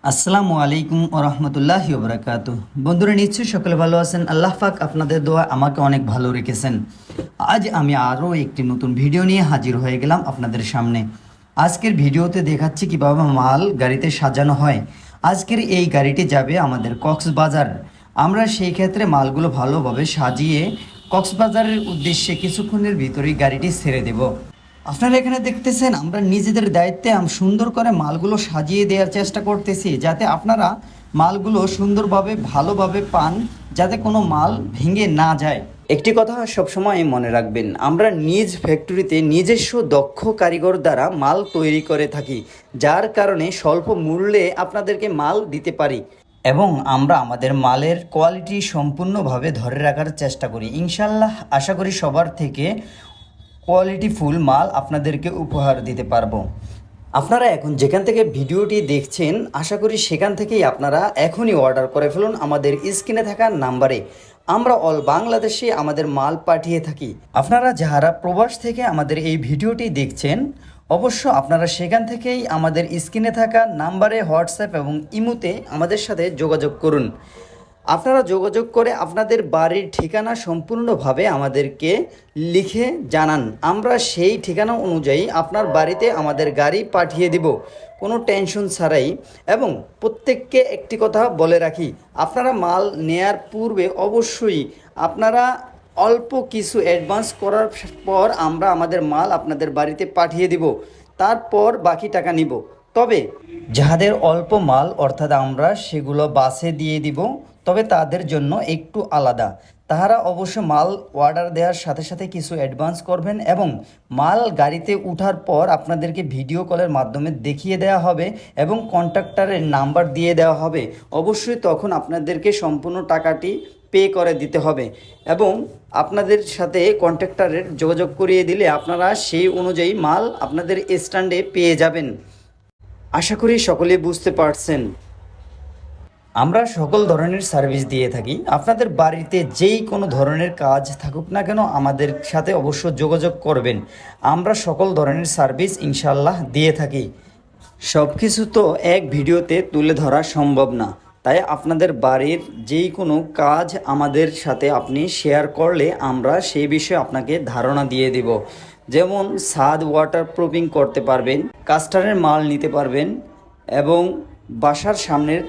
আসসালামু আলাইকুম ও রহমতুল্লাহি ওয়া বারাকাতুহু। বন্ধুরা, নিশ্চয়ই সকলে ভালো আছেন। আল্লাহ পাক আপনাদের দোয়া আমাকে অনেক ভালো রেখেছেন। আজ আমি আরও একটি নতুন ভিডিও নিয়ে হাজির হয়ে গেলাম আপনাদের সামনে। আজকের ভিডিওতে দেখাচ্ছি কিভাবে মাল গাড়িতে সাজানো হয়। আজকের এই গাড়িটি যাবে আমাদের কক্সবাজার। আমরা সেই ক্ষেত্রে মালগুলো ভালোভাবে সাজিয়ে কক্সবাজারের উদ্দেশ্যে কিছুক্ষণের ভিতরেই গাড়িটি ছেড়ে দেব। আপনারা এখানে দেখতেছেন আমরা নিজেদের দায়িত্বে সুন্দর করে মালগুলো সাজিয়ে দেওয়ার চেষ্টা করতেছি, যাতে আপনারা মালগুলো সুন্দরভাবে ভালোভাবে পান, যাতে কোনো মাল ভেঙে না যায়। একটি কথা সবসময় মনে রাখবেন, আমরা নিজ ফ্যাক্টরিতে নিজস্ব দক্ষ কারিগর দ্বারা মাল তৈরি করে থাকি, যার কারণে স্বল্প মূল্যে আপনাদেরকে মাল দিতে পারি এবং আমরা আমাদের মালের কোয়ালিটি সম্পূর্ণভাবে ধরে রাখার চেষ্টা করি। ইনশাল্লাহ আশা করি সবার থেকে কোয়ালিটি ফুল মাল আপনাদেরকে উপহার দিতে পারবো। আপনারা এখন যেখান থেকে ভিডিওটি দেখছেন, আশা করি সেখান থেকেই আপনারা এখনই অর্ডার করে ফেলুন আমাদের স্ক্রিনে থাকা নাম্বারে। আমরা অল বাংলাদেশে আমাদের মাল পাঠিয়ে থাকি। আপনারা যারা প্রবাস থেকে আমাদের এই ভিডিওটি দেখছেন, অবশ্য আপনারা সেখান থেকেই আমাদের স্ক্রিনে থাকা নাম্বারে হোয়াটসঅ্যাপ এবং ইমোতে আমাদের সাথে যোগাযোগ করুন। আপনারা যোগাযোগ করে আপনাদের বাড়ির ঠিকানা সম্পূর্ণভাবে আমাদেরকে লিখে জানান। আমরা সেই ঠিকানা অনুযায়ী আপনার বাড়িতে আমাদের গাড়ি পাঠিয়ে দিব, কোনো টেনশন ছাড়াই। এবং প্রত্যেককে একটি কথা বলে রাখি, আপনারা মাল নেয়ার পূর্বে অবশ্যই আপনারা অল্প কিছু অ্যাডভান্স করার পর আমরা আমাদের মাল আপনাদের বাড়িতে পাঠিয়ে দিব, তারপর বাকি টাকা নিব। তবে যাদের অল্প মাল অর্থাৎ আমরা সেগুলো বাসে দিয়ে দিব, তবে তাদের জন্য একটু আলাদা। তাহারা অবশ্য মাল অর্ডার দেওয়ার সাথে সাথে কিছু অ্যাডভান্স করবেন এবং মাল গাড়িতে ওঠার পর আপনাদেরকে ভিডিও কলের মাধ্যমে দেখিয়ে দেওয়া হবে এবং কন্ট্রাক্টরের নাম্বার দিয়ে দেওয়া হবে। অবশ্যই তখন আপনাদেরকে সম্পূর্ণ টাকাটি পে করে দিতে হবে এবং আপনাদের সাথে কন্ট্রাক্টরের যোগাযোগ করিয়ে দিলে আপনারা সেই অনুযায়ী মাল আপনাদের স্ট্যান্ডে পেয়ে যাবেন। আশা করি সকলে বুঝতে পারছেন। আমরা সকল ধরনের সার্ভিস দিয়ে থাকি। আপনাদের বাড়িতে যেই কোনো ধরনের কাজ থাকুক না কেন, আমাদের সাথে অবশ্য যোগাযোগ করবেন। আমরা সকল ধরনের সার্ভিস ইনশাল্লাহ দিয়ে থাকি। সব কিছু তো এক ভিডিওতে তুলে ধরা সম্ভব না, তাই আপনাদের বাড়ির যেই কোনো কাজ আমাদের সাথে আপনি শেয়ার করলে আমরা সেই বিষয়ে আপনাকে ধারণা দিয়ে দেব। যেমন ছাদ ওয়াটার প্রুফিং করতে পারবেন, কাস্টারের মাল নিতে পারবেন এবং বাসার সামনের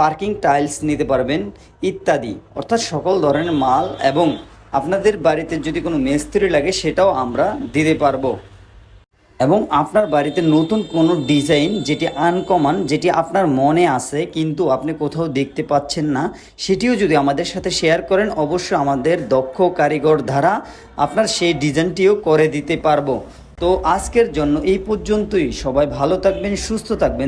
পার্কিং টাইলস নিতে পারবেন ইত্যাদি, অর্থাৎ সকল ধরনের মাল। এবং আপনাদের বাড়িতে যদি কোনো মিস্ত্রি লাগে সেটাও আমরা দিতে পারবো। এবং আপনার বাড়িতে নতুন কোনো ডিজাইন যেটি আনকমন, যেটি আপনার মনে আছে কিন্তু আপনি কোথাও দেখতে পাচ্ছেন না, সেটিও যদি আমাদের সাথে শেয়ার করেন, অবশ্যই আমাদের দক্ষ কারিগর দ্বারা আপনার সেই ডিজাইনটিও করে দিতে পারবো। তো আজকের জন্য এই পর্যন্তই। সবাই ভালো থাকবেন, সুস্থ থাকবেন।